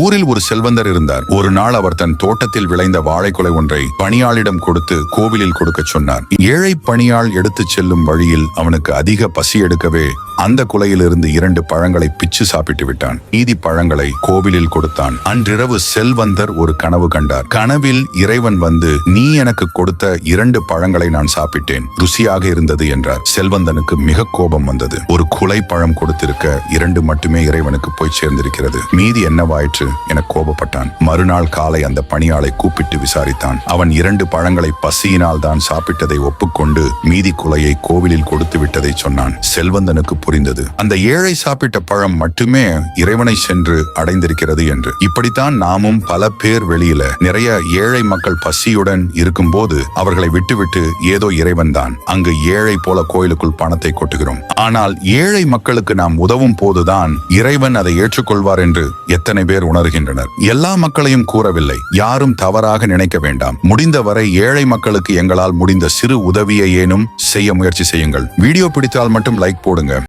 ஊரில் ஒரு செல்வந்தர் இருந்தார். ஒரு நாள் அவர் தன் தோட்டத்தில் விளைந்த வாழைக்குலை ஒன்றை பணியாளிடம் கொடுத்து கோவிலில் கொடுக்க சொன்னார். ஏழை பணியாள் எடுத்துச் செல்லும் வழியில் அவனுக்கு அதிக பசி எடுக்கவே அந்த குலையிலிருந்து 2 பழங்களை பிச்சு சாப்பிட்டு விட்டான். மீதி பழங்களை கோவிலில் கொடுத்தான். அன்றிரவு செல்வந்தர் ஒரு கனவு கண்டார். கனவில் இறைவன் வந்து, நீ எனக்கு கொடுத்த 2 பழங்களை நான் சாப்பிட்டேன், ருசியாக இருந்தது என்றார். செல்வந்தனுக்கு மிக கோபம் வந்தது. ஒரு குலை பழம் கொடுத்திருக்க 2 மட்டுமே இறைவனுக்கு போய் சேர்ந்திருக்கிறது, மீதி என்னவாயிற்று என கோபப்பட்டான். மறுநாள் காலை அந்த பணியாளை கூப்பிட்டு விசாரித்தான். அவன் 2 பழங்களை பசியினால் தான் சாப்பிட்டதை ஒப்புக்கொண்டு மீதி குலையை கோவிலில் கொடுத்து விட்டதை சொன்னான். செல்வந்தனுக்கு புரிந்தது, அந்த ஏழை சாப்பிட்ட பழம் மட்டுமே இறைவனை சென்று அடைந்திருக்கிறது என்று. இப்படித்தான் நாமும் பல பேர் வெளியில நிறைய ஏழை மக்கள் பசியுடன் இருக்கும் போது அவர்களை விட்டுவிட்டு ஏதோ இறைவன் தான் அங்கு ஏழை போல கோயிலுக்குள் பணத்தை கொட்டுகிறோம். ஆனால் ஏழை மக்களுக்கு நாம் உதவும் போதுதான் இறைவன் அதை ஏற்றுக்கொள்வார் என்று எத்தனை பேர் உணர்கின்றனர். எல்லா மக்களையும் கூறவில்லை, யாரும் தவறாக நினைக்க வேண்டாம். முடிந்தவரை ஏழை மக்களுக்கு எங்களால் முடிந்த சிறு உதவியை ஏனும் செய்ய முயற்சி செய்யுங்கள். வீடியோ பிடித்தால் மட்டும் லைக் போடுங்க.